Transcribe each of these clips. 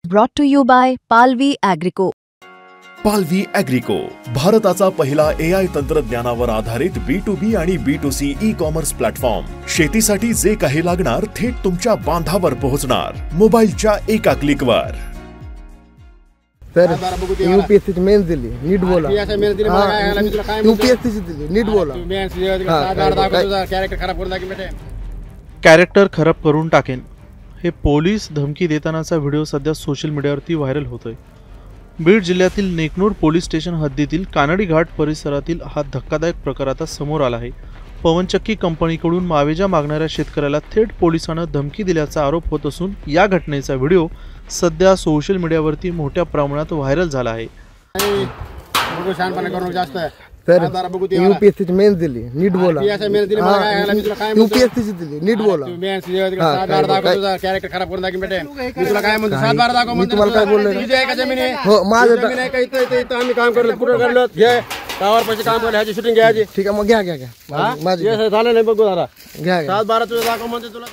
Brought to you by Palvi Agrico. पालवी ॲग्रिको, भारताचा पहिला AI तंत्रज्ञानावर आधारित B2B आणि B2C ई-कॉमर्स प्लॅटफॉर्म. शेतीसाठी जे काही लागणार थेट तुमच्या बांधावर पोहोचणार, मोबाईलच्या एका क्लिकवर. तर यूपीएससीची मेन्स दिली, नीट बोला. यूपीएससीची दिली, नीट बोला. कॅरेक्टर खराब करून टाकेन, हे पोलीस धमकी देतानाचा व्हिडिओ सध्या सोशल मीडियावरती व्हायरल होतोय. बीड जिल्ह्यातील नेकनूर पोलीस स्टेशन हद्दीतील कानडी घाट परिसरातील हा धक्कादायक प्रकार आता समोर आला आहे. पवनचक्की कंपनीकडून मावेजा मागणाऱ्या शेतकऱ्याला थेट पोलिसांना धमकी दिल्याचा आरोप होत असून या घटनेचा व्हिडिओ सध्या सोशल मीडियावरती मोठ्या प्रमाणात व्हायरल झाला आहे. तर यूपीएससीची मेन्स दिली, नीट बोला. यूपीएससीची दिली, नीट बोला. कॅरेक्टर खराब करून दाखव बेटे. मी तुला काय म्हणतो, 7-12 दाखव मी तुम्हाला काय बोललो? हो, माझं आम्ही काम करलो, कुठं करलो, घे टावर पैसे काम करले, ह्याची शूटिंग घ्यायची. ठीक आहे, मग घ्या माझी झालं नाही बघू दादा. घ्या 7-12 तुझं दाखव म्हणते तुला.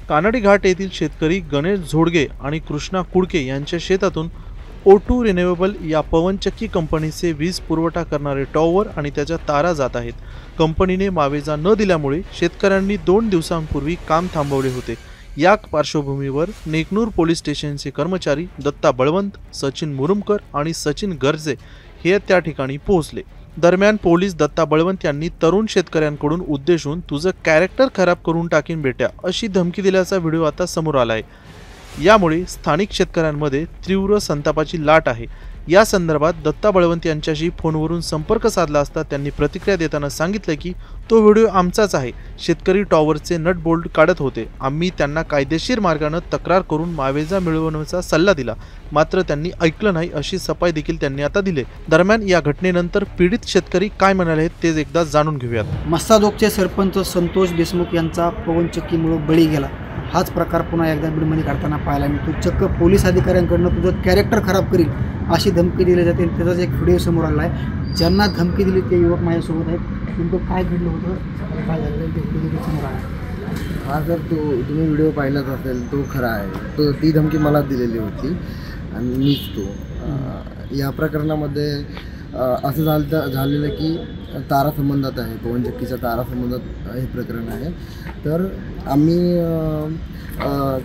कानडी घाट येथील शेतकरी गणेश झोडगे आणि कृष्णा कुडके यांच्या शेतातून O2 रिन्युएबल या पवनचक्की कंपनीचे वीज पुरवठा करणारे टॉवर आणि त्याच्या तारा जात आहेत. कंपनीने मावेजा न दिल्यामुळे शेतकऱ्यांनी 2 दिवसांपूर्वी काम थांबवले होते. या पार्श्वभूमीवर नेकनूर पोलीस स्टेशनचे कर्मचारी दत्ता बळवंत, सचिन मुरुमकर आणि सचिन गर्जे हे त्या ठिकाणी पोहोचले. दरम्यान पोलीस दत्ता बळवंत यांनी तरुण शेतकऱ्यांकडून उद्देशून तुझं कॅरेक्टर खराब करून टाकीन बेट्या अशी धमकी दिल्याचा व्हिडिओ आता समोर आला आहे. यामुळे स्थानिक शेतकऱ्यांमध्ये तीव्र संतापाची लाट आहे. या संदर्भात दत्ता बळवंत यांच्याशी फोनवरून संपर्क साधला असता त्यांनी प्रतिक्रिया देताना सांगितलं की तो व्हिडिओ आमचाच आहे. शेतकरी टॉवरचे नट बोल्ट काढत होते. आम्ही त्यांना कायदेशीर मार्गाने तक्रार करून मावेजा मिळवण्याचा सल्ला दिला, मात्र त्यांनी ऐकलं नाही अशी सफाई देखील त्यांनी आता दिली. दरम्यान या घटनेनंतर पीडित शेतकरी काय म्हणाले ते एकदा जाणून घेऊयात. मस्साजोगचे सरपंच संतोष देशमुख यांचा पवनचक्कीमुळे बळी गेला. हाच प्रकार पुन्हा एकदा बीडमध्ये काढताना पाहायला मिळतो. चक्क पोलीस अधिकाऱ्यांकडून तुझं कॅरेक्टर खराब करील अशी धमकी दिली जाते. त्याचाच एक व्हिडिओ समोर आला आहे. ज्यांना धमकी दिली ते युवक माझ्यासोबत आहेत. नेमकं काय घडलं होतं, काय झालं ते व्हिडिओ समोर आला. हा सर, तुम्ही व्हिडिओ पाहिलाच असेल, तो खरा आहे. ती धमकी मला दिलेली होती आणि मीच तो. या प्रकरणामध्ये असं झालेलं की तारा संबंधात आहे, पवनचक्कीच्या तारा संबंधात हे प्रकरण आहे. तर आम्ही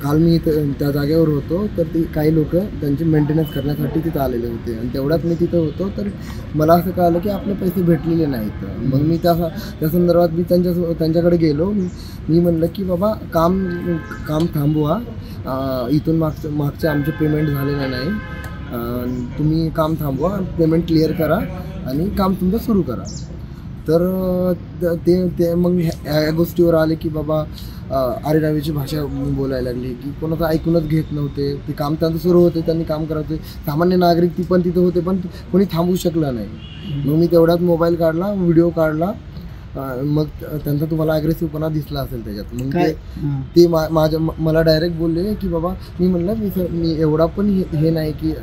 काल मी त्या जागेवर होतो, तर ती काही लोक त्यांची मेंटेनन्स करण्यासाठी तिथं आलेले होते आणि तेवढ्यात मी तिथं होतो. तर मला असं कळलं की आपले पैसे भेटलेले नाहीत. मग मी त्या संदर्भात मी त्यांच्याकडे गेलो. मी म्हणलं की बाबा काम थांबवा, इथून मागचे आमचे पेमेंट झालेलं नाही, तुम्ही काम थांबवा, पेमेंट क्लिअर करा आणि काम तुमचं सुरू करा. तर ते मग ह्या गोष्टीवर आले की बाबा आरेरावीची भाषा बोलायला लागली की कोणाचं ऐकूनच घेत नव्हते. ते काम त्यांचं सुरू होते, त्यांनी काम करत होते. सामान्य नागरिक ती पण तिथं होते, पण कोणी थांबवू शकलं नाही. मग मी तेवढ्यात मोबाईल काढला, व्हिडिओ काढला. मग त्यांचा तुम्हाला ॲग्रेसिव्हपणा दिसला असेल त्याच्यात. मग ते मला डायरेक्ट बोलले की बाबा, मी म्हणलं मी एवढा पण हे नाही की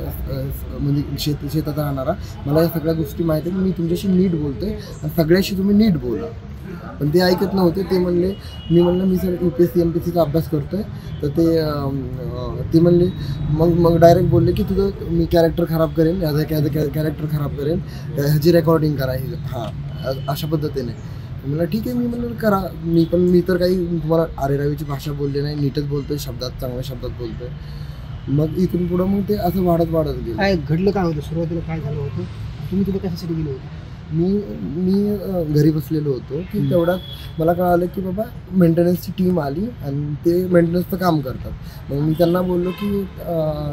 म्हणजे शेतात राहणारा, मला या सगळ्या गोष्टी माहिती आहे, मी तुमच्याशी नीट बोलतोय आणि सगळ्याशी तुम्ही नीट बोला. पण ते ऐकत नव्हते. मी म्हणलं मी सर UPSC MPSCचा अभ्यास करतोय. तर ते म्हणले मग डायरेक्ट बोलले की तुझं मी कॅरेक्टर खराब करेन, कॅरेक्टर खराब करेन, ह्याची रेकॉर्डिंग करा. हां, अशा पद्धतीने म्हणलं ठीक आहे. मी म्हणलं करा. मी तर काही तुम्हाला आरेरावीची भाषा बोलली नाही, नीटच बोलतोय, चांगल्या शब्दात बोलतोय. मग इथून पुढं मग ते असं वाढत गेलं. काय घडलं, काय होतं, सुरुवातीला काय झालं होतं, तुम्ही तिथे कशासाठी गेले होते? मी घरी बसलेलो होतो की तेवढ्यात मला कळालं की बाबा मेंटेनन्सची टीम आली आणि ते मेंटेनन्सचं काम करतात. मग मी त्यांना बोललो की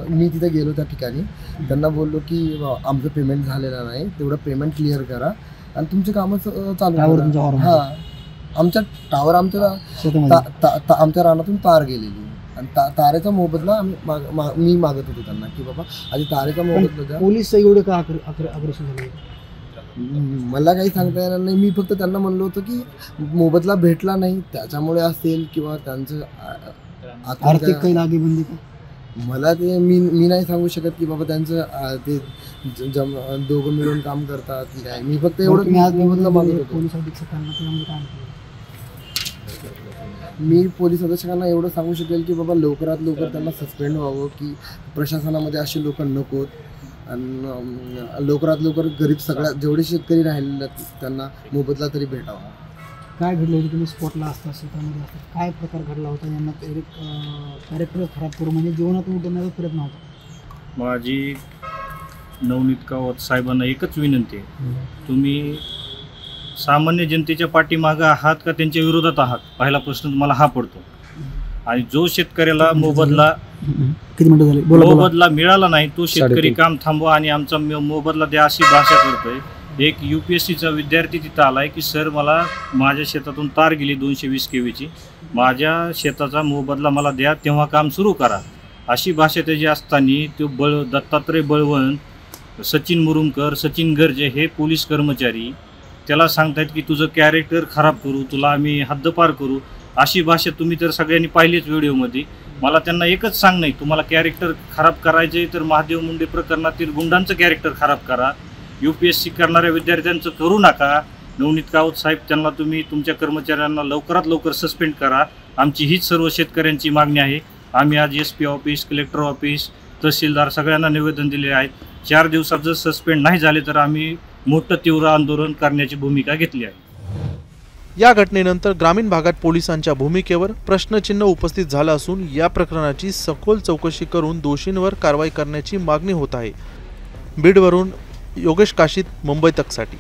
मी तिथे गेलो त्या ठिकाणी, त्यांना बोललो की आमचं पेमेंट झालेलं नाही, तेवढं पेमेंट क्लिअर करा आणि तुमचे कामं चालू करा. हां, आमच्या टावर आमच्या रानातून तार गेलेली आणि तारेचा मोबदला मी मागत होतो त्यांना की बाबा आधी तारेचा मोबदला द्या. पोलीस एवढे का अग्रेसिव्ह झाले? मला काही सांगता येणार नाही. मी फक्त त्यांना म्हणलो होतो की मोबदला भेटला नाही त्याच्यामुळे असेल किंवा त्यांचं आर्थिक काही लागेबंदी का, मला ते मी नाही सांगू शकत की बाबा त्यांचं ते दोघं मिळून काम करतात की काय. मी फक्त एवढं मोबदला मागत होतो. मी पोलीस अधीक्षकांना एवढं सांगू शकेल की बाबा लवकरात लवकर त्यांना सस्पेंड व्हावं, की प्रशासनामध्ये असे लोक नकोत आणि लवकरात लवकर गरीब सगळ्या जेवढे शेतकरी राहिलेले त्यांना मोबदला तरी भेटावा. काय घडलं होतं? तुम्ही स्पॉटला असता, शेतामध्ये असता, काय प्रकार घडला होता? यांना कॅरेक्टर खराब करू म्हणजे जीवनात उठवण्याचा प्रयत्न होता. माझी नवनीत कावत साहेबांना एकच विनंती आहे, तुम्ही सामान्य जनतेच्या पाठीमागं आहात का त्यांच्या विरोधात आहात? पहिला प्रश्न तुम्हाला हा पडतो. आणि जो शेतकऱ्याला मोबदला मोबदला मिळाला नाही तो शेतकरी काम थांबवा आणि आमचा मोबदला द्या अशी भाषा करतोय. एक UPSCचा विद्यार्थी तिथं आलाय की सर मला माझ्या शेतातून तार गेली 220 kVची, माझ्या शेताचा मोबदला मला द्या तेव्हा काम सुरू करा, अशी भाषा त्याची असताना तो दत्तात्रय बळवंत, सचिन मुरुमकर, सचिन गर्जे हे पोलीस कर्मचारी त्याला सांगतायत की तुझं कॅरेक्टर खराब करू, तुला आम्ही हद्दपार करू, अशी भाषा तुम्ही तर सगळ्यांनी पाहिलीच व्हिडिओमध्ये. मला त्यांना एकच सांग नाही, तुम्हाला कॅरेक्टर खराब करायचे तर महादेव मुंडे प्रकरणातील गुंडांचं कॅरेक्टर खराब करा, UPSC करणाऱ्या विद्यार्थ्यांचं करू नका. नवनीत कावत साहेब त्यांना तुम्ही तुमच्या कर्मचाऱ्यांना लवकरात लवकर सस्पेंड करा. आमची हीच सर्व शेतकऱ्यांची मागणी आहे. आम्ही आज SP ऑफिस, कलेक्टर ऑफिस, तहसीलदार सगळ्यांना निवेदन दिले आहेत. 4 दिवसात जर सस्पेंड नाही झाले तर आम्ही मोठं तीव्र आंदोलन करण्याची भूमिका घेतली आहे. या घटनेनंतर ग्रामीण भागात पोलिसांच्या भूमिकेवर प्रश्नचिन्ह उपस्थित झालं असून या प्रकरणाची सखोल चौकशी करून दोषींवर कारवाई करण्याची मागणी होत आहे. बीडवरून योगेश काशीद, मुंबई तकसाठी.